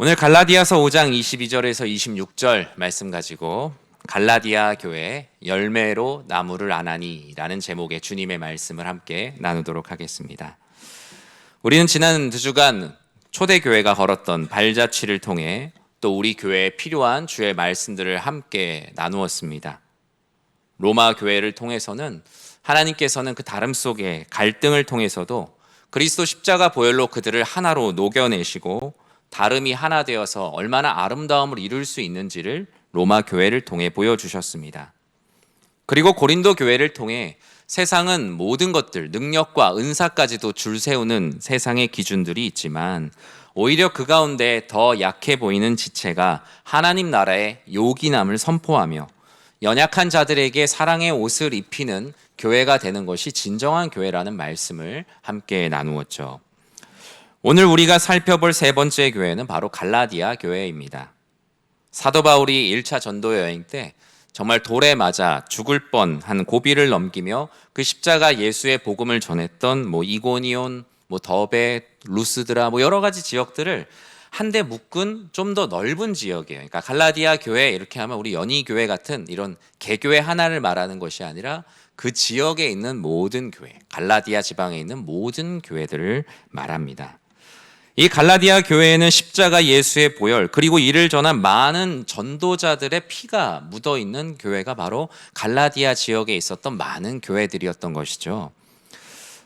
오늘 갈라디아서 5장 22절에서 26절 말씀 가지고 갈라디아 교회 열매로 나무를 안하니 라는 제목의 주님의 말씀을 함께 나누도록 하겠습니다. 우리는 지난 2주간 초대교회가 걸었던 발자취를 통해 또 우리 교회에 필요한 주의 말씀들을 함께 나누었습니다. 로마 교회를 통해서는 하나님께서는 그 다름 속에 갈등을 통해서도 그리스도 십자가 보혈로 그들을 하나로 녹여내시고 다름이 하나 되어서 얼마나 아름다움을 이룰 수 있는지를 로마 교회를 통해 보여주셨습니다. 그리고 고린도 교회를 통해 세상은 모든 것들, 능력과 은사까지도 줄 세우는 세상의 기준들이 있지만 오히려 그 가운데 더 약해 보이는 지체가 하나님 나라의 요긴함을 선포하며 연약한 자들에게 사랑의 옷을 입히는 교회가 되는 것이 진정한 교회라는 말씀을 함께 나누었죠. 오늘 우리가 살펴볼 세 번째 교회는 바로 갈라디아 교회입니다. 사도 바울이 1차 전도 여행 때 정말 돌에 맞아 죽을 뻔한 고비를 넘기며 그 십자가 예수의 복음을 전했던 이고니온, 더베, 루스드라 여러 가지 지역들을 한데 묶은 좀 더 넓은 지역이에요. 그러니까 갈라디아 교회 이렇게 하면 우리 연희교회 같은 이런 개교회 하나를 말하는 것이 아니라 그 지역에 있는 모든 교회, 갈라디아 지방에 있는 모든 교회들을 말합니다. 이 갈라디아 교회에는 십자가 예수의 보혈 그리고 이를 전한 많은 전도자들의 피가 묻어있는 교회가 바로 갈라디아 지역에 있었던 많은 교회들이었던 것이죠.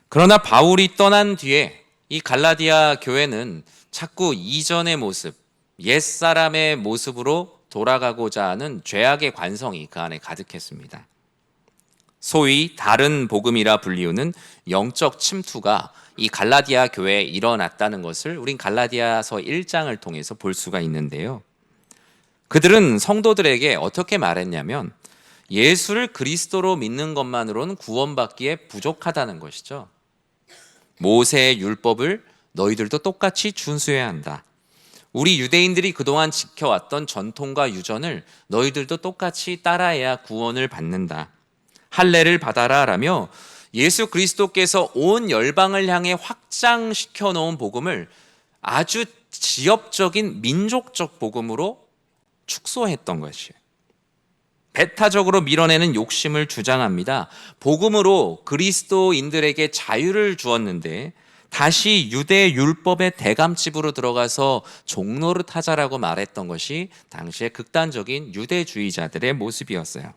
그러나 바울이 떠난 뒤에 이 갈라디아 교회는 자꾸 이전의 모습, 옛사람의 모습으로 돌아가고자 하는 죄악의 관성이 그 안에 가득했습니다. 소위 다른 복음이라 불리우는 영적 침투가 이 갈라디아 교회에 일어났다는 것을 우린 갈라디아서 1장을 통해서 볼 수가 있는데요. 그들은 성도들에게 어떻게 말했냐면 예수를 그리스도로 믿는 것만으로는 구원받기에 부족하다는 것이죠. 모세의 율법을 너희들도 똑같이 준수해야 한다. 우리 유대인들이 그동안 지켜왔던 전통과 유전을 너희들도 똑같이 따라야 구원을 받는다. 할례를 받아라 라며 예수 그리스도께서 온 열방을 향해 확장시켜 놓은 복음을 아주 지역적인 민족적 복음으로 축소했던 것이에요. 배타적으로 밀어내는 욕심을 주장합니다. 복음으로 그리스도인들에게 자유를 주었는데 다시 유대 율법의 대감집으로 들어가서 종노릇 하자라고 말했던 것이 당시의 극단적인 유대주의자들의 모습이었어요.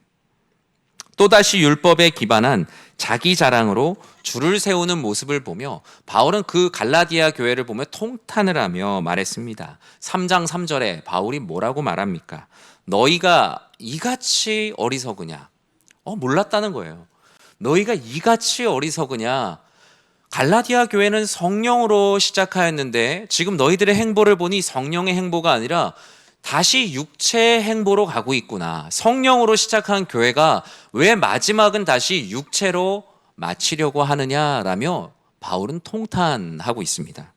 또다시 율법에 기반한 자기 자랑으로 줄을 세우는 모습을 보며 바울은 그 갈라디아 교회를 보며 통탄을 하며 말했습니다. 3장 3절에 바울이 뭐라고 말합니까? 너희가 이같이 어리석으냐? 몰랐다는 거예요. 너희가 이같이 어리석으냐? 갈라디아 교회는 성령으로 시작하였는데 지금 너희들의 행보를 보니 성령의 행보가 아니라 다시 육체의 행보로 가고 있구나. 성령으로 시작한 교회가 왜 마지막은 다시 육체로 마치려고 하느냐라며 바울은 통탄하고 있습니다.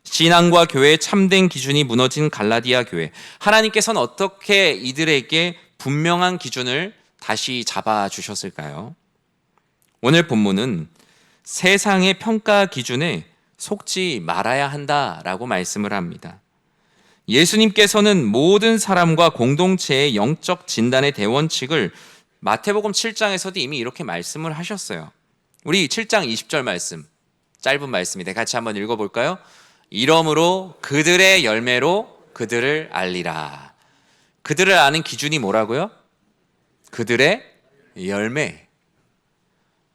신앙과 교회의 참된 기준이 무너진 갈라디아 교회. 하나님께서는 어떻게 이들에게 분명한 기준을 다시 잡아주셨을까요? 오늘 본문은 세상의 평가 기준에 속지 말아야 한다라고 말씀을 합니다. 예수님께서는 모든 사람과 공동체의 영적 진단의 대원칙을 마태복음 7장에서도 이미 이렇게 말씀을 하셨어요. 우리 7장 20절 말씀, 짧은 말씀인데 같이 한번 읽어볼까요? 이러므로 그들의 열매로 그들을 알리라. 그들을 아는 기준이 뭐라고요? 그들의 열매.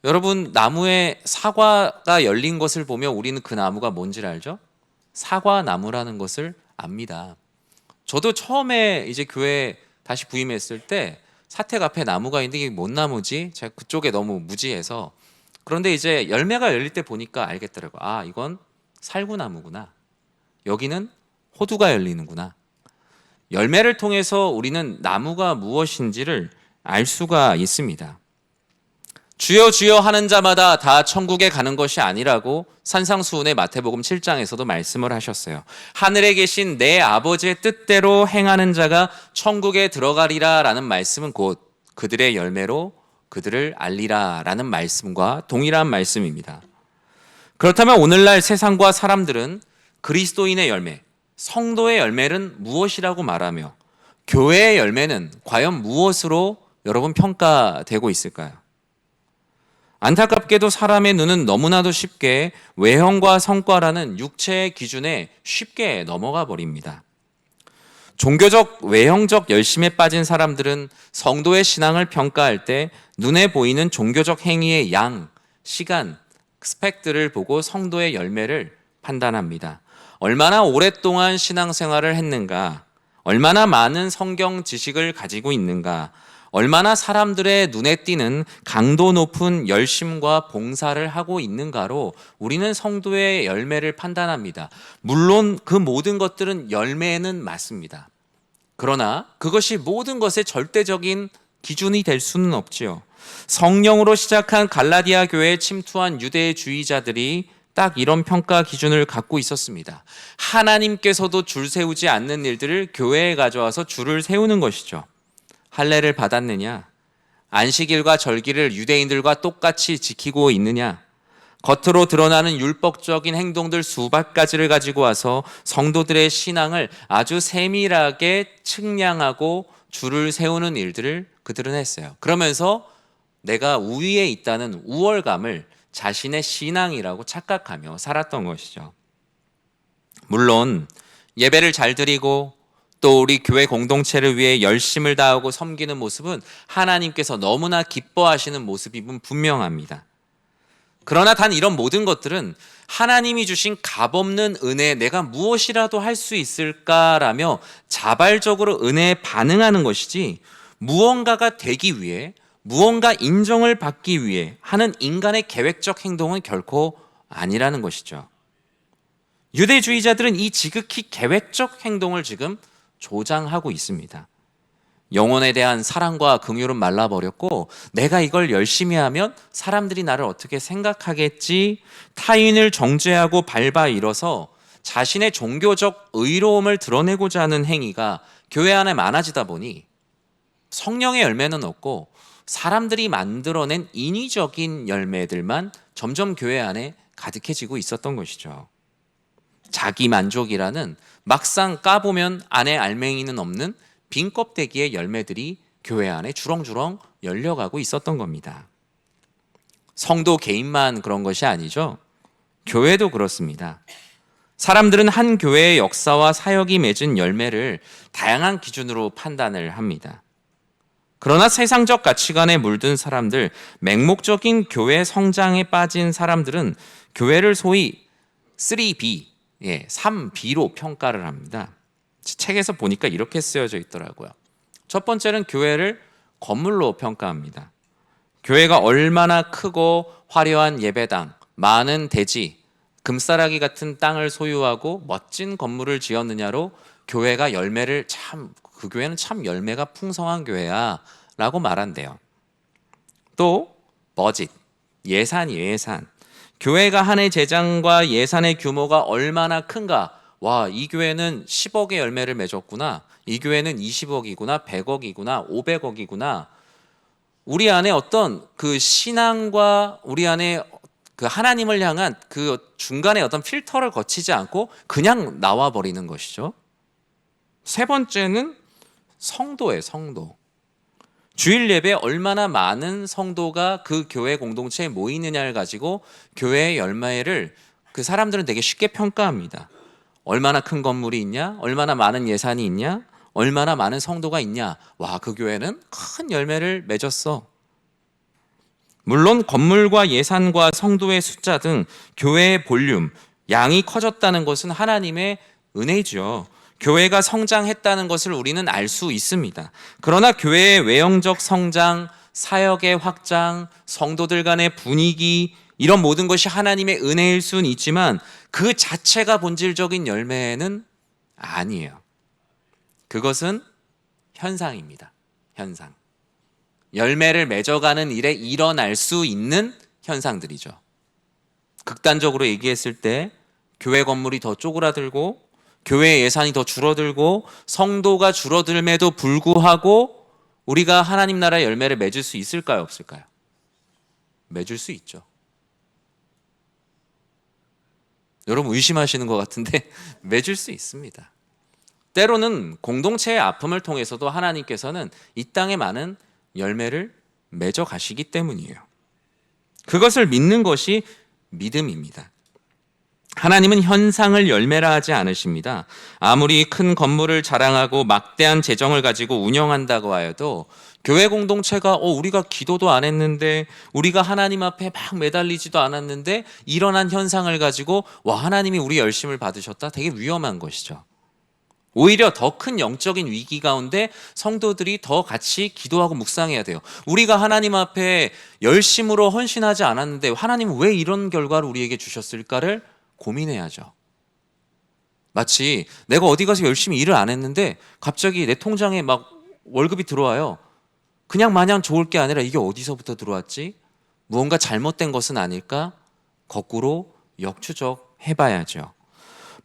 여러분, 나무에 사과가 열린 것을 보면 우리는 그 나무가 뭔지를 알죠? 사과나무라는 것을 압니다. 저도 처음에 이제 교회 다시 부임했을 때 사택 앞에 나무가 있는데 이게 뭔 나무지? 제가 그쪽에 너무 무지해서. 그런데 이제 열매가 열릴 때 보니까 알겠더라고요. 아, 이건 살구나무구나. 여기는 호두가 열리는구나. 열매를 통해서 우리는 나무가 무엇인지를 알 수가 있습니다. 주여 주여 하는 자마다 다 천국에 가는 것이 아니라고 산상수훈의 마태복음 7장에서도 말씀을 하셨어요. 하늘에 계신 내 아버지의 뜻대로 행하는 자가 천국에 들어가리라 라는 말씀은 곧 그들의 열매로 그들을 알리라 라는 말씀과 동일한 말씀입니다. 그렇다면 오늘날 세상과 사람들은 그리스도인의 열매, 성도의 열매는 무엇이라고 말하며 교회의 열매는 과연 무엇으로 여러분 평가되고 있을까요? 안타깝게도 사람의 눈은 너무나도 쉽게 외형과 성과라는 육체의 기준에 쉽게 넘어가 버립니다. 종교적, 외형적 열심에 빠진 사람들은 성도의 신앙을 평가할 때 눈에 보이는 종교적 행위의 양, 시간, 스펙들을 보고 성도의 열매를 판단합니다. 얼마나 오랫동안 신앙생활을 했는가, 얼마나 많은 성경 지식을 가지고 있는가, 얼마나 사람들의 눈에 띄는 강도 높은 열심과 봉사를 하고 있는가로 우리는 성도의 열매를 판단합니다. 물론 그 모든 것들은 열매는 맞습니다. 그러나 그것이 모든 것의 절대적인 기준이 될 수는 없지요. 성령으로 시작한 갈라디아 교회에 침투한 유대주의자들이 딱 이런 평가 기준을 갖고 있었습니다. 하나님께서도 줄 세우지 않는 일들을 교회에 가져와서 줄을 세우는 것이죠. 할례를 받았느냐? 안식일과 절기를 유대인들과 똑같이 지키고 있느냐? 겉으로 드러나는 율법적인 행동들 수백 가지를 가지고 와서 성도들의 신앙을 아주 세밀하게 측량하고 줄을 세우는 일들을 그들은 했어요. 그러면서 내가 우위에 있다는 우월감을 자신의 신앙이라고 착각하며 살았던 것이죠. 물론 예배를 잘 드리고 또 우리 교회 공동체를 위해 열심을 다하고 섬기는 모습은 하나님께서 너무나 기뻐하시는 모습임은 분명합니다. 그러나 단 이런 모든 것들은 하나님이 주신 값없는 은혜에 내가 무엇이라도 할 수 있을까라며 자발적으로 은혜에 반응하는 것이지, 무언가가 되기 위해, 무언가 인정을 받기 위해 하는 인간의 계획적 행동은 결코 아니라는 것이죠. 유대주의자들은 이 지극히 계획적 행동을 지금 조장하고 있습니다. 영혼에 대한 사랑과 긍휼은 말라버렸고, 내가 이걸 열심히 하면 사람들이 나를 어떻게 생각하겠지, 타인을 정죄하고 밟아 일어서 자신의 종교적 의로움을 드러내고자 하는 행위가 교회 안에 많아지다 보니 성령의 열매는 없고 사람들이 만들어낸 인위적인 열매들만 점점 교회 안에 가득해지고 있었던 것이죠. 자기 만족이라는 막상 까보면 안에 알맹이는 없는 빈 껍데기의 열매들이 교회 안에 주렁주렁 열려가고 있었던 겁니다. 성도 개인만 그런 것이 아니죠. 교회도 그렇습니다. 사람들은 한 교회의 역사와 사역이 맺은 열매를 다양한 기준으로 판단을 합니다. 그러나 세상적 가치관에 물든 사람들, 맹목적인 교회 성장에 빠진 사람들은 교회를 소위 3B, 3B로 평가를 합니다. 책에서 보니까 이렇게 쓰여져 있더라고요. 첫 번째는 교회를 건물로 평가합니다. 교회가 얼마나 크고 화려한 예배당, 많은 대지, 금싸라기 같은 땅을 소유하고 멋진 건물을 지었느냐로 교회가 열매를 그 교회는 참 열매가 풍성한 교회야 라고 말한대요. 또 버짓, 예산. 교회가 한 해 재정과 예산의 규모가 얼마나 큰가. 와, 이 교회는 10억의 열매를 맺었구나. 이 교회는 20억이구나, 100억이구나, 500억이구나. 우리 안에 어떤 그 신앙과 우리 안에 그 하나님을 향한 그 중간에 어떤 필터를 거치지 않고 그냥 나와 버리는 것이죠. 세 번째는 성도예요, 성도. 주일 예배에 얼마나 많은 성도가 그 교회 공동체에 모이느냐를 가지고 교회의 열매를 그 사람들은 되게 쉽게 평가합니다. 얼마나 큰 건물이 있냐? 얼마나 많은 예산이 있냐? 얼마나 많은 성도가 있냐? 와, 그 교회는 큰 열매를 맺었어. 물론 건물과 예산과 성도의 숫자 등 교회의 볼륨, 양이 커졌다는 것은 하나님의 은혜죠. 교회가 성장했다는 것을 우리는 알 수 있습니다. 그러나 교회의 외형적 성장, 사역의 확장, 성도들 간의 분위기, 이런 모든 것이 하나님의 은혜일 수는 있지만 그 자체가 본질적인 열매는 아니에요. 그것은 현상입니다. 현상. 열매를 맺어가는 일에 일어날 수 있는 현상들이죠. 극단적으로 얘기했을 때 교회 건물이 더 쪼그라들고 교회 예산이 더 줄어들고 성도가 줄어들m에도 불구하고 우리가 하나님 나라의 열매를 맺을 수 있을까요? 없을까요? 맺을 수 있죠. 여러분 의심하시는 것 같은데 맺을 수 있습니다. 때로는 공동체의 아픔을 통해서도 하나님께서는 이 땅에 많은 열매를 맺어 가시기 때문이에요. 그것을 믿는 것이 믿음입니다. 하나님은 현상을 열매라 하지 않으십니다. 아무리 큰 건물을 자랑하고 막대한 재정을 가지고 운영한다고 하여도 교회 공동체가 우리가 기도도 안 했는데, 우리가 하나님 앞에 막 매달리지도 않았는데 일어난 현상을 가지고 하나님이 우리 열심을 받으셨다? 되게 위험한 것이죠. 오히려 더 큰 영적인 위기 가운데 성도들이 더 같이 기도하고 묵상해야 돼요. 우리가 하나님 앞에 열심으로 헌신하지 않았는데 하나님은 왜 이런 결과를 우리에게 주셨을까를 고민해야죠. 마치 내가 어디 가서 열심히 일을 안 했는데 갑자기 내 통장에 막 월급이 들어와요. 그냥 마냥 좋을 게 아니라 이게 어디서부터 들어왔지? 무언가 잘못된 것은 아닐까? 거꾸로 역추적 해봐야죠.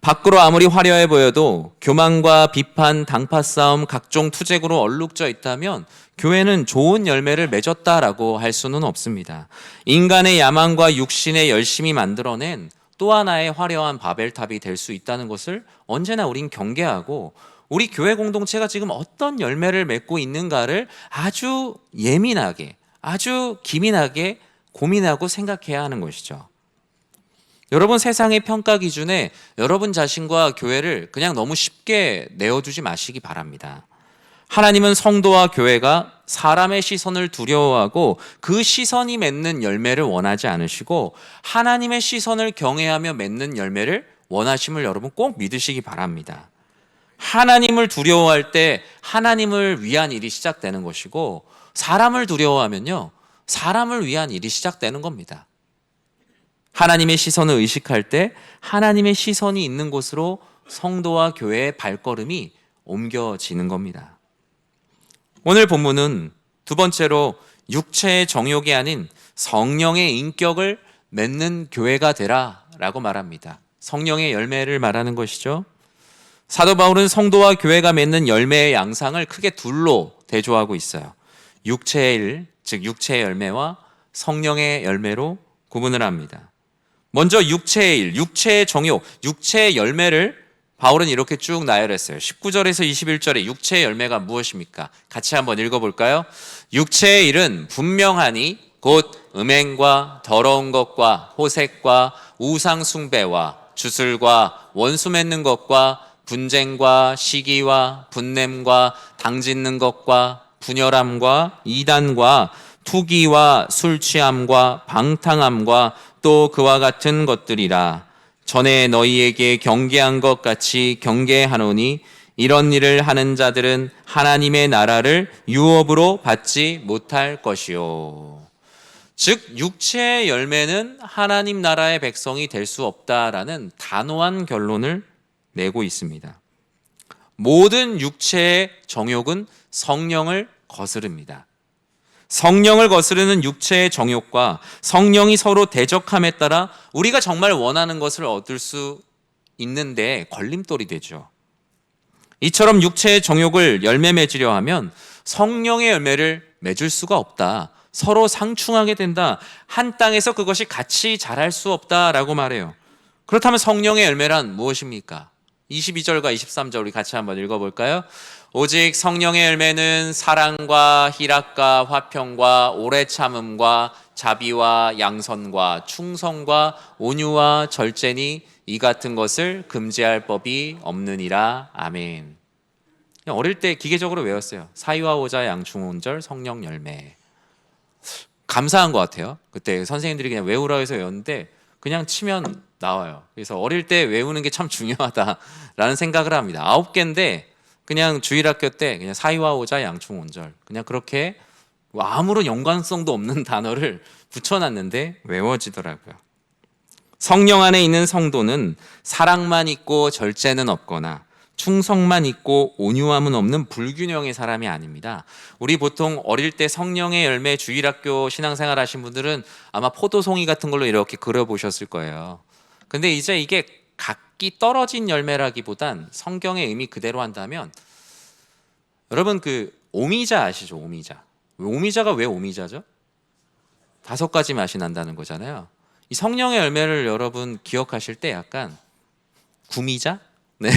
밖으로 아무리 화려해 보여도 교만과 비판, 당파 싸움, 각종 투쟁으로 얼룩져 있다면 교회는 좋은 열매를 맺었다라고 할 수는 없습니다. 인간의 야망과 육신의 열심이 만들어낸 또 하나의 화려한 바벨탑이 될 수 있다는 것을 언제나 우린 경계하고, 우리 교회 공동체가 지금 어떤 열매를 맺고 있는가를 아주 예민하게, 아주 기민하게 고민하고 생각해야 하는 것이죠. 여러분, 세상의 평가 기준에 여러분 자신과 교회를 그냥 너무 쉽게 내어두지 마시기 바랍니다. 하나님은 성도와 교회가 사람의 시선을 두려워하고 그 시선이 맺는 열매를 원하지 않으시고 하나님의 시선을 경외하며 맺는 열매를 원하심을 여러분 꼭 믿으시기 바랍니다. 하나님을 두려워할 때 하나님을 위한 일이 시작되는 것이고, 사람을 두려워하면요, 사람을 위한 일이 시작되는 겁니다. 하나님의 시선을 의식할 때 하나님의 시선이 있는 곳으로 성도와 교회의 발걸음이 옮겨지는 겁니다. 오늘 본문은 두 번째로 육체의 정욕이 아닌 성령의 인격을 맺는 교회가 되라 라고 말합니다. 성령의 열매를 말하는 것이죠. 사도 바울은 성도와 교회가 맺는 열매의 양상을 크게 둘로 대조하고 있어요. 육체의 일, 즉 육체의 열매와 성령의 열매로 구분을 합니다. 먼저 육체의 일, 육체의 정욕, 육체의 열매를 바울은 이렇게 쭉 나열했어요. 19절에서 21절에 육체의 열매가 무엇입니까? 같이 한번 읽어볼까요? 육체의 일은 분명하니 곧 음행과 더러운 것과 호색과 우상 숭배와 주술과 원수 맺는 것과 분쟁과 시기와 분냄과 당짓는 것과 분열함과 이단과 투기와 술 취함과 방탕함과 또 그와 같은 것들이라. 전에 너희에게 경계한 것 같이 경계하노니 이런 일을 하는 자들은 하나님의 나라를 유업으로 받지 못할 것이요. 즉 육체의 열매는 하나님 나라의 백성이 될 수 없다라는 단호한 결론을 내고 있습니다. 모든 육체의 정욕은 성령을 거스릅니다. 성령을 거스르는 육체의 정욕과 성령이 서로 대적함에 따라 우리가 정말 원하는 것을 얻을 수 있는데 걸림돌이 되죠. 이처럼 육체의 정욕을 열매 맺으려 하면 성령의 열매를 맺을 수가 없다. 서로 상충하게 된다. 한 땅에서 그것이 같이 자랄 수 없다라고 말해요. 그렇다면 성령의 열매란 무엇입니까? 22절과 23절 우리 같이 한번 읽어볼까요? 오직 성령의 열매는 사랑과 희락과 화평과 오래 참음과 자비와 양선과 충성과 온유와 절제니 이 같은 것을 금지할 법이 없느니라. 아멘. 어릴 때 기계적으로 외웠어요. 사위와 오자 양충온절 성령 열매. 감사한 것 같아요. 그때 선생님들이 그냥 외우라 해서 외웠는데 그냥 치면 나와요. 그래서 어릴 때 외우는 게 참 중요하다라는 생각을 합니다. 9개인데 그냥 주일학교 때 그냥 사위와 오자 양충온절 그냥 그렇게 아무런 연관성도 없는 단어를 붙여놨는데 외워지더라고요. 성령 안에 있는 성도는 사랑만 있고 절제는 없거나 충성만 있고 온유함은 없는 불균형의 사람이 아닙니다. 우리 보통 어릴 때 성령의 열매 주일학교 신앙생활 하신 분들은 아마 포도송이 같은 걸로 이렇게 그려보셨을 거예요. 근데 이제 이게 각기 떨어진 열매라기보단 성경의 의미 그대로 한다면, 여러분 그 오미자 아시죠? 오미자. 오미자가 왜 오미자죠? 5가지 맛이 난다는 거잖아요. 이 성령의 열매를 여러분 기억하실 때 약간 구미자? 네.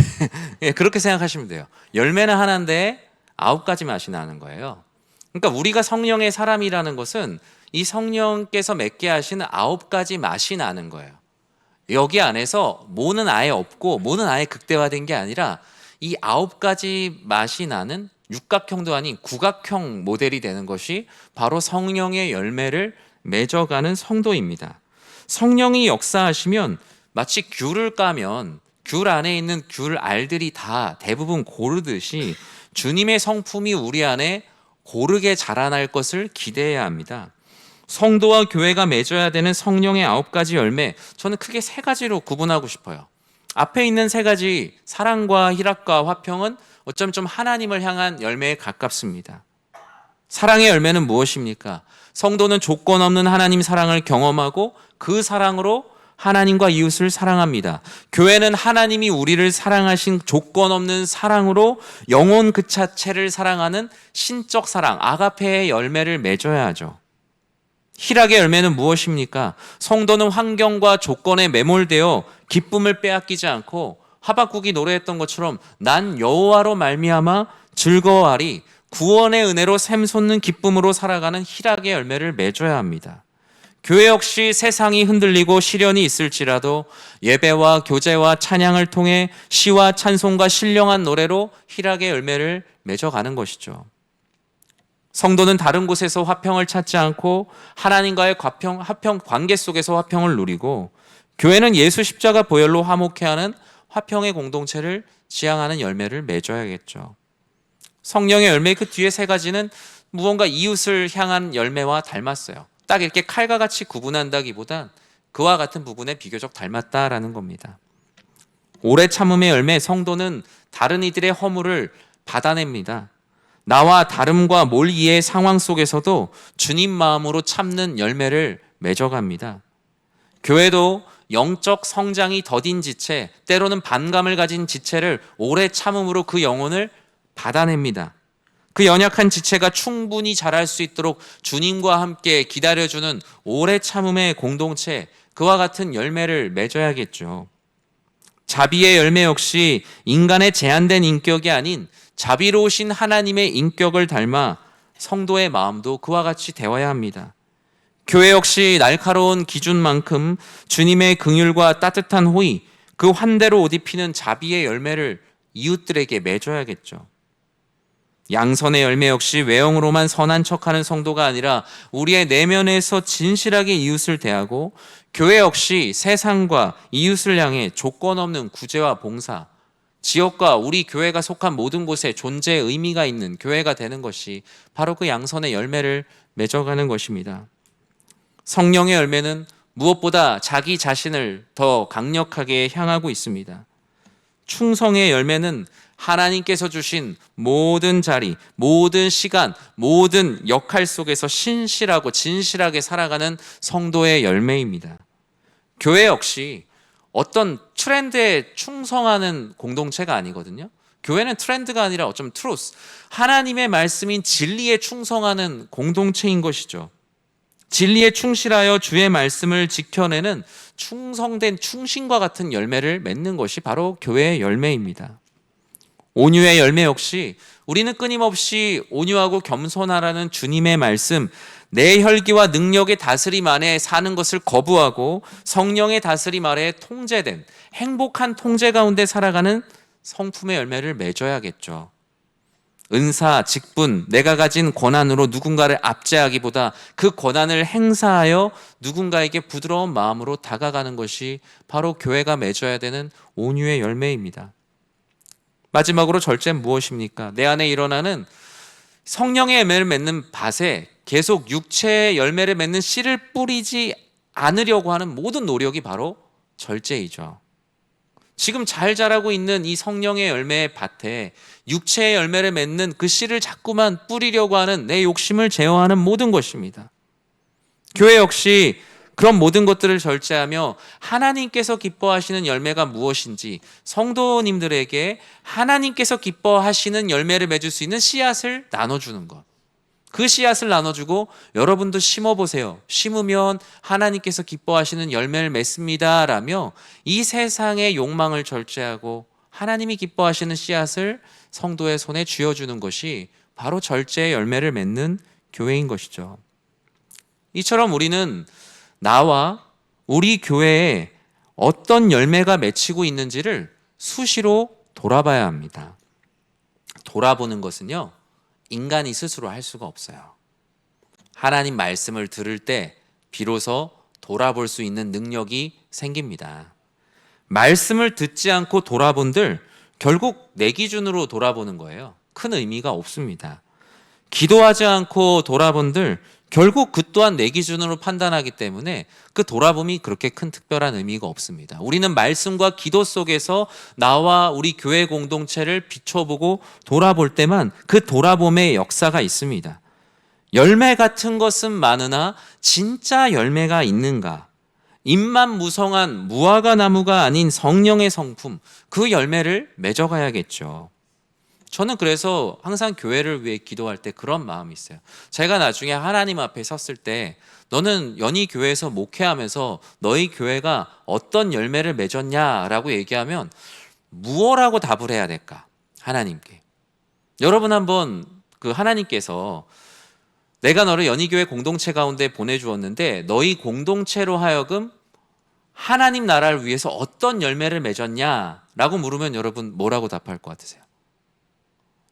예, 그렇게 생각하시면 돼요. 열매는 하나인데 9가지 맛이 나는 거예요. 그러니까 우리가 성령의 사람이라는 것은 이 성령께서 맺게 하시는 9가지 맛이 나는 거예요. 여기 안에서 모는 아예 없고 모는 아예 극대화된 게 아니라 이 9가지 맛이 나는 육각형도 아닌 구각형 모델이 되는 것이 바로 성령의 열매를 맺어가는 성도입니다. 성령이 역사하시면 마치 귤을 까면 귤 안에 있는 귤 알들이 다 대부분 고르듯이 주님의 성품이 우리 안에 고르게 자라날 것을 기대해야 합니다. 성도와 교회가 맺어야 되는 성령의 9가지 열매, 저는 크게 3가지로 구분하고 싶어요. 앞에 있는 3가지, 사랑과 희락과 화평은 어쩌면 좀 하나님을 향한 열매에 가깝습니다. 사랑의 열매는 무엇입니까? 성도는 조건 없는 하나님 사랑을 경험하고 그 사랑으로 하나님과 이웃을 사랑합니다. 교회는 하나님이 우리를 사랑하신 조건 없는 사랑으로 영혼 그 자체를 사랑하는 신적 사랑, 아가페의 열매를 맺어야 하죠. 희락의 열매는 무엇입니까? 성도는 환경과 조건에 매몰되어 기쁨을 빼앗기지 않고 하박국이 노래했던 것처럼 난 여호와로 말미암아 즐거워하리, 구원의 은혜로 샘솟는 기쁨으로 살아가는 희락의 열매를 맺어야 합니다. 교회 역시 세상이 흔들리고 시련이 있을지라도 예배와 교제와 찬양을 통해 시와 찬송과 신령한 노래로 희락의 열매를 맺어가는 것이죠. 성도는 다른 곳에서 화평을 찾지 않고 하나님과의 화평 관계 속에서 화평을 누리고, 교회는 예수 십자가 보혈로 화목해하는 화평의 공동체를 지향하는 열매를 맺어야겠죠. 성령의 열매 그 뒤에 3가지는 무언가 이웃을 향한 열매와 닮았어요. 딱 이렇게 칼과 같이 구분한다기보단 그와 같은 부분에 비교적 닮았다라는 겁니다. 오래 참음의 열매, 성도는 다른 이들의 허물을 받아냅니다. 나와 다름과 몰이의 상황 속에서도 주님 마음으로 참는 열매를 맺어갑니다. 교회도 영적 성장이 더딘 지체, 때로는 반감을 가진 지체를 오래 참음으로 그 영혼을 받아냅니다. 그 연약한 지체가 충분히 자랄 수 있도록 주님과 함께 기다려주는 오래 참음의 공동체, 그와 같은 열매를 맺어야겠죠. 자비의 열매 역시 인간의 제한된 인격이 아닌 자비로우신 하나님의 인격을 닮아 성도의 마음도 그와 같이 되어야 합니다. 교회 역시 날카로운 기준만큼 주님의 긍휼과 따뜻한 호의, 그 환대로 옷 입히는 자비의 열매를 이웃들에게 맺어야겠죠. 양선의 열매 역시 외형으로만 선한 척하는 성도가 아니라 우리의 내면에서 진실하게 이웃을 대하고, 교회 역시 세상과 이웃을 향해 조건 없는 구제와 봉사, 지역과 우리 교회가 속한 모든 곳에 존재의 의미가 있는 교회가 되는 것이 바로 그 양선의 열매를 맺어가는 것입니다. 성령의 열매는 무엇보다 자기 자신을 더 강력하게 향하고 있습니다. 충성의 열매는 하나님께서 주신 모든 자리, 모든 시간, 모든 역할 속에서 신실하고 진실하게 살아가는 성도의 열매입니다. 교회 역시 어떤 트렌드에 충성하는 공동체가 아니거든요. 교회는 트렌드가 아니라 어쩌면 트루스, 하나님의 말씀인 진리에 충성하는 공동체인 것이죠. 진리에 충실하여 주의 말씀을 지켜내는 충성된 충신과 같은 열매를 맺는 것이 바로 교회의 열매입니다. 온유의 열매 역시 우리는 끊임없이 온유하고 겸손하라는 주님의 말씀, 내 혈기와 능력의 다스림 안에 사는 것을 거부하고 성령의 다스림 아래 통제된 행복한 통제 가운데 살아가는 성품의 열매를 맺어야겠죠. 은사, 직분, 내가 가진 권한으로 누군가를 압제하기보다 그 권한을 행사하여 누군가에게 부드러운 마음으로 다가가는 것이 바로 교회가 맺어야 되는 온유의 열매입니다. 마지막으로 절제는 무엇입니까? 내 안에 일어나는 성령의 열매를 맺는 밭에 계속 육체의 열매를 맺는 씨를 뿌리지 않으려고 하는 모든 노력이 바로 절제이죠. 지금 잘 자라고 있는 이 성령의 열매의 밭에 육체의 열매를 맺는 그 씨를 자꾸만 뿌리려고 하는 내 욕심을 제어하는 모든 것입니다. 교회 역시 그런 모든 것들을 절제하며 하나님께서 기뻐하시는 열매가 무엇인지 성도님들에게 하나님께서 기뻐하시는 열매를 맺을 수 있는 씨앗을 나눠주는 것, 그 씨앗을 나눠주고 여러분도 심어보세요. 심으면 하나님께서 기뻐하시는 열매를 맺습니다 라며 이 세상의 욕망을 절제하고 하나님이 기뻐하시는 씨앗을 성도의 손에 쥐어주는 것이 바로 절제의 열매를 맺는 교회인 것이죠. 이처럼 우리는 나와 우리 교회에 어떤 열매가 맺히고 있는지를 수시로 돌아봐야 합니다. 돌아보는 것은요, 인간이 스스로 할 수가 없어요. 하나님 말씀을 들을 때 비로소 돌아볼 수 있는 능력이 생깁니다. 말씀을 듣지 않고 돌아본들 결국 내 기준으로 돌아보는 거예요. 큰 의미가 없습니다. 기도하지 않고 돌아본들 결국 그 또한 내 기준으로 판단하기 때문에 그 돌아봄이 그렇게 큰 특별한 의미가 없습니다. 우리는 말씀과 기도 속에서 나와 우리 교회 공동체를 비춰보고 돌아볼 때만 그 돌아봄의 역사가 있습니다. 열매 같은 것은 많으나 진짜 열매가 있는가? 잎만 무성한 무화과 나무가 아닌 성령의 성품, 그 열매를 맺어가야겠죠. 저는 그래서 항상 교회를 위해 기도할 때 그런 마음이 있어요. 제가 나중에 하나님 앞에 섰을 때 너는 연희 교회에서 목회하면서 너희 교회가 어떤 열매를 맺었냐라고 얘기하면 무엇라고 답을 해야 될까? 하나님께. 여러분 한번 그 하나님께서 내가 너를 연희교회 공동체 가운데 보내주었는데 너희 공동체로 하여금 하나님 나라를 위해서 어떤 열매를 맺었냐라고 물으면 여러분 뭐라고 답할 것 같으세요?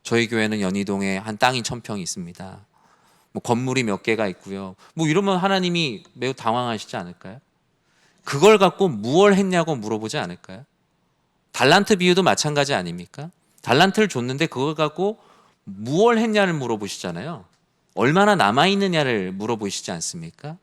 저희 교회는 연희동에 한 땅이 1,000평이 있습니다. 뭐 건물이 몇 개가 있고요. 뭐 이러면 하나님이 매우 당황하시지 않을까요? 그걸 갖고 무엇을 했냐고 물어보지 않을까요? 달란트 비유도 마찬가지 아닙니까? 달란트를 줬는데 그걸 갖고 무엇을 했냐를 물어보시잖아요. 얼마나 남아있느냐를 물어보시지 않습니까?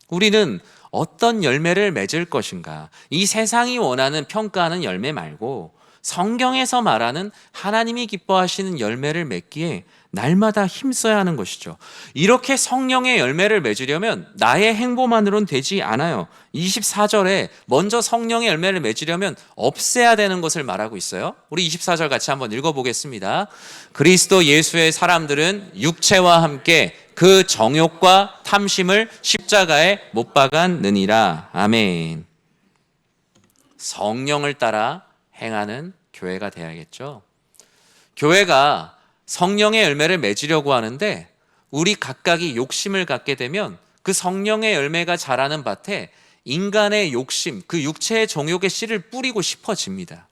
우리는 어떤 열매를 맺을 것인가? 이 세상이 원하는 평가하는 열매 말고 성경에서 말하는 하나님이 기뻐하시는 열매를 맺기에 날마다 힘써야 하는 것이죠. 이렇게 성령의 열매를 맺으려면 나의 행보만으로는 되지 않아요. 24절에 먼저 성령의 열매를 맺으려면 없애야 되는 것을 말하고 있어요. 우리 24절 같이 한번 읽어보겠습니다. 그리스도 예수의 사람들은 육체와 함께 그 정욕과 탐심을 십자가에 못 박았느니라. 아멘. 성령을 따라 행하는 교회가 되어야겠죠. 교회가 성령의 열매를 맺으려고 하는데 우리 각각이 욕심을 갖게 되면 그 성령의 열매가 자라는 밭에 인간의 욕심, 그 육체의 정욕의 씨를 뿌리고 싶어집니다.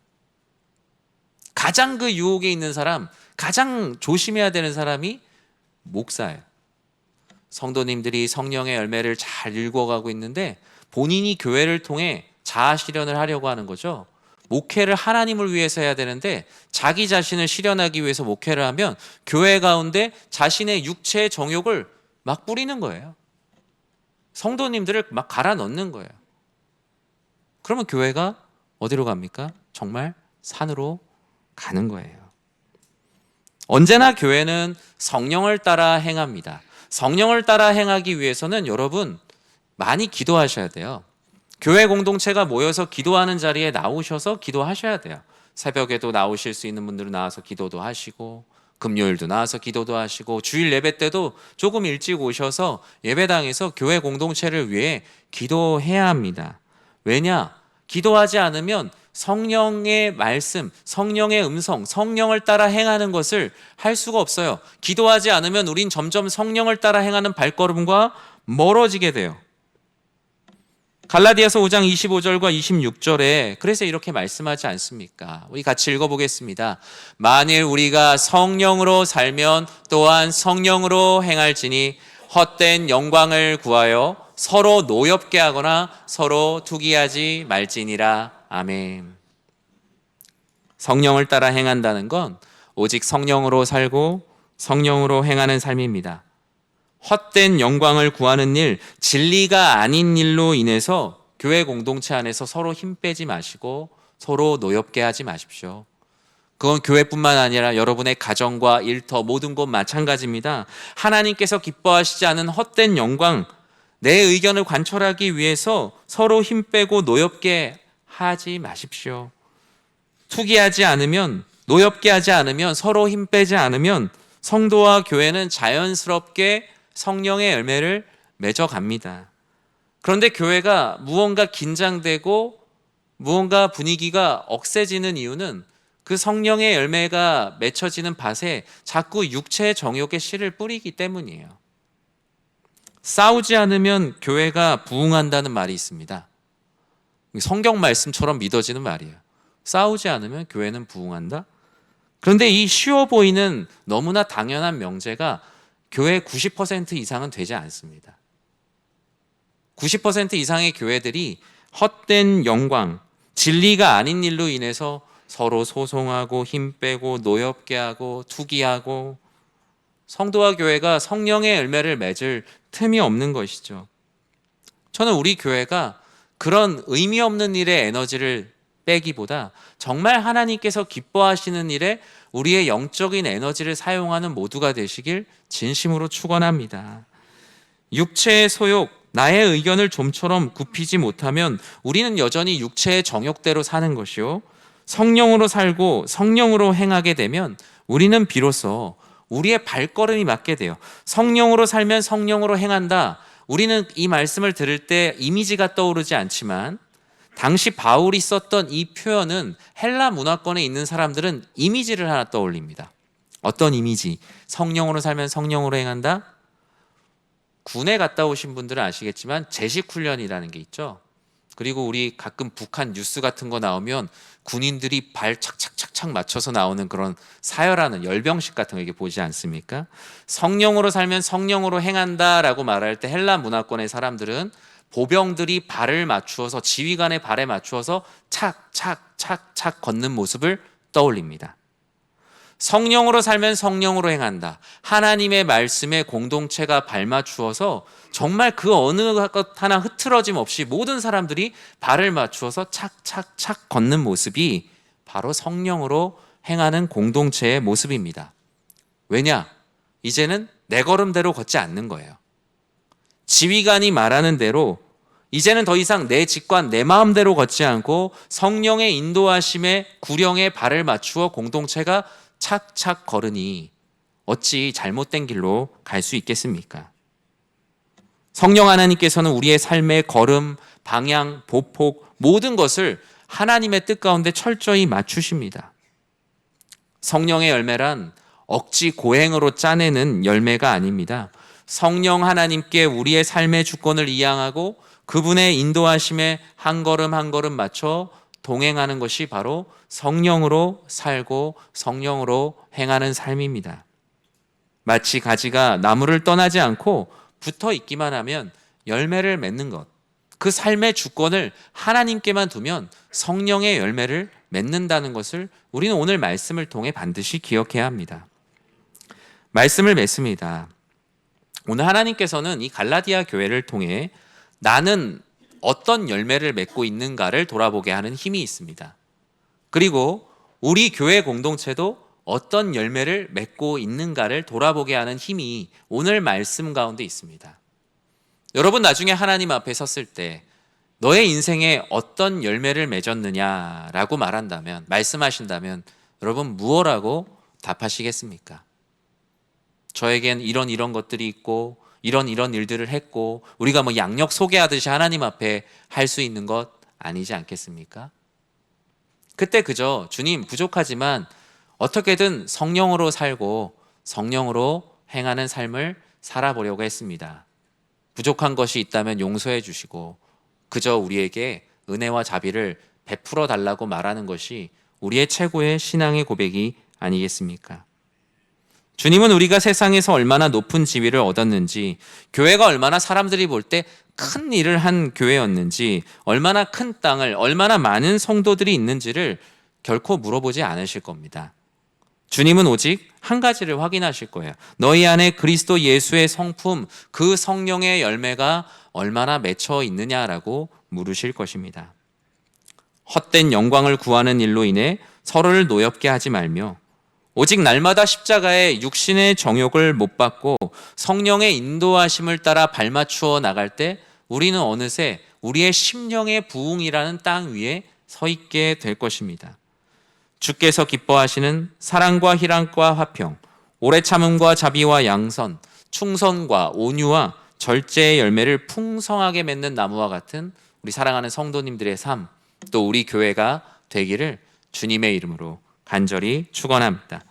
가장 그 유혹에 있는 사람, 가장 조심해야 되는 사람이 목사예요. 성도님들이 성령의 열매를 잘 읽어가고 있는데 본인이 교회를 통해 자아 실현을 하려고 하는 거죠. 목회를 하나님을 위해서 해야 되는데 자기 자신을 실현하기 위해서 목회를 하면 교회 가운데 자신의 육체의 정욕을 막 뿌리는 거예요. 성도님들을 막 갈아 넣는 거예요. 그러면 교회가 어디로 갑니까? 정말 산으로 가는 거예요. 언제나 교회는 성령을 따라 행합니다. 성령을 따라 행하기 위해서는 여러분 많이 기도하셔야 돼요. 교회 공동체가 모여서 기도하는 자리에 나오셔서 기도하셔야 돼요. 새벽에도 나오실 수 있는 분들은 나와서 기도도 하시고 금요일도 나와서 기도도 하시고 주일 예배 때도 조금 일찍 오셔서 예배당에서 교회 공동체를 위해 기도해야 합니다. 왜냐? 기도하지 않으면 성령의 말씀, 성령의 음성, 성령을 따라 행하는 것을 할 수가 없어요. 기도하지 않으면 우린 점점 성령을 따라 행하는 발걸음과 멀어지게 돼요. 갈라디아서 5장 25절과 26절에 그래서 이렇게 말씀하지 않습니까? 우리 같이 읽어보겠습니다. 만일 우리가 성령으로 살면 또한 성령으로 행할지니 헛된 영광을 구하여 서로 노엽게 하거나 서로 투기하지 말지니라. 아멘. 성령을 따라 행한다는 건 오직 성령으로 살고 성령으로 행하는 삶입니다. 헛된 영광을 구하는 일, 진리가 아닌 일로 인해서 교회 공동체 안에서 서로 힘 빼지 마시고 서로 노엽게 하지 마십시오. 그건 교회뿐만 아니라 여러분의 가정과 일터 모든 곳 마찬가지입니다. 하나님께서 기뻐하시지 않은 헛된 영광, 내 의견을 관철하기 위해서 서로 힘 빼고 노엽게 하지 마십시오. 투기하지 않으면, 노엽게 하지 않으면, 서로 힘 빼지 않으면 성도와 교회는 자연스럽게 성령의 열매를 맺어갑니다. 그런데 교회가 무언가 긴장되고 무언가 분위기가 억세지는 이유는 그 성령의 열매가 맺혀지는 밭에 자꾸 육체의 정욕의 씨를 뿌리기 때문이에요. 싸우지 않으면 교회가 부흥한다는 말이 있습니다. 성경 말씀처럼 믿어지는 말이에요. 싸우지 않으면 교회는 부흥한다? 그런데 이 쉬워 보이는 너무나 당연한 명제가 교회 90% 이상은 되지 않습니다. 90% 이상의 교회들이 헛된 영광, 진리가 아닌 일로 인해서 서로 소송하고 힘 빼고 노엽게 하고 투기하고 성도와 교회가 성령의 열매를 맺을 틈이 없는 것이죠. 저는 우리 교회가 그런 의미 없는 일에 에너지를 빼기보다 정말 하나님께서 기뻐하시는 일에 우리의 영적인 에너지를 사용하는 모두가 되시길 진심으로 축원합니다. 육체의 소욕, 나의 의견을 좀처럼 굽히지 못하면 우리는 여전히 육체의 정욕대로 사는 것이요, 성령으로 살고 성령으로 행하게 되면 우리는 비로소 우리의 발걸음이 맞게 돼요. 성령으로 살면 성령으로 행한다. 우리는 이 말씀을 들을 때 이미지가 떠오르지 않지만 당시 바울이 썼던 이 표현은 헬라 문화권에 있는 사람들은 이미지를 하나 떠올립니다. 어떤 이미지? 성령으로 살면 성령으로 행한다? 군에 갔다 오신 분들은 아시겠지만 제식 훈련이라는 게 있죠. 그리고 우리 가끔 북한 뉴스 같은 거 나오면 군인들이 발 착착착착 맞춰서 나오는 그런 사열하는 열병식 같은 거 이게 보지 않습니까? 성령으로 살면 성령으로 행한다라고 말할 때 헬라 문화권의 사람들은 보병들이 발을 맞추어서 지휘관의 발에 맞추어서 착착착착 걷는 모습을 떠올립니다. 성령으로 살면 성령으로 행한다. 하나님의 말씀에 공동체가 발맞추어서 정말 그 어느 것 하나 흐트러짐 없이 모든 사람들이 발을 맞추어서 착착착 걷는 모습이 바로 성령으로 행하는 공동체의 모습입니다. 왜냐? 이제는 내 걸음대로 걷지 않는 거예요. 지휘관이 말하는 대로 이제는 더 이상 내 직관, 내 마음대로 걷지 않고 성령의 인도하심에 구령에 발을 맞추어 공동체가 착착 걸으니 어찌 잘못된 길로 갈 수 있겠습니까? 성령 하나님께서는 우리의 삶의 걸음, 방향, 보폭 모든 것을 하나님의 뜻 가운데 철저히 맞추십니다. 성령의 열매란 억지 고행으로 짜내는 열매가 아닙니다. 성령 하나님께 우리의 삶의 주권을 이양하고 그분의 인도하심에 한 걸음 한 걸음 맞춰 동행하는 것이 바로 성령으로 살고 성령으로 행하는 삶입니다. 마치 가지가 나무를 떠나지 않고 붙어 있기만 하면 열매를 맺는 것, 그 삶의 주권을 하나님께만 두면 성령의 열매를 맺는다는 것을 우리는 오늘 말씀을 통해 반드시 기억해야 합니다. 말씀을 맺습니다. 오늘 하나님께서는 이 갈라디아 교회를 통해 나는 어떤 열매를 맺고 있는가를 돌아보게 하는 힘이 있습니다. 그리고 우리 교회 공동체도 어떤 열매를 맺고 있는가를 돌아보게 하는 힘이 오늘 말씀 가운데 있습니다. 여러분 나중에 하나님 앞에 섰을 때 너의 인생에 어떤 열매를 맺었느냐라고 말한다면, 말씀하신다면 여러분 무엇라고 답하시겠습니까? 저에겐 이런 것들이 있고 이런 일들을 했고 우리가 뭐 양력 소개하듯이 하나님 앞에 할 수 있는 것 아니지 않겠습니까? 그때 그저 주님 부족하지만 어떻게든 성령으로 살고 성령으로 행하는 삶을 살아보려고 했습니다. 부족한 것이 있다면 용서해 주시고 그저 우리에게 은혜와 자비를 베풀어 달라고 말하는 것이 우리의 최고의 신앙의 고백이 아니겠습니까? 주님은 우리가 세상에서 얼마나 높은 지위를 얻었는지, 교회가 얼마나 사람들이 볼 때 큰 일을 한 교회였는지, 얼마나 큰 땅을, 얼마나 많은 성도들이 있는지를 결코 물어보지 않으실 겁니다. 주님은 오직 한 가지를 확인하실 거예요. 너희 안에 그리스도 예수의 성품, 그 성령의 열매가 얼마나 맺혀 있느냐라고 물으실 것입니다. 헛된 영광을 구하는 일로 인해 서로를 노엽게 하지 말며 오직 날마다 십자가의 육신의 정욕을 못 받고 성령의 인도하심을 따라 발맞추어 나갈 때 우리는 어느새 우리의 심령의 부흥이라는 땅 위에 서 있게 될 것입니다. 주께서 기뻐하시는 사랑과 희락과 화평, 오래 참음과 자비와 양선, 충성과 온유와 절제의 열매를 풍성하게 맺는 나무와 같은 우리 사랑하는 성도님들의 삶, 또 우리 교회가 되기를 주님의 이름으로 간절히 축원합니다.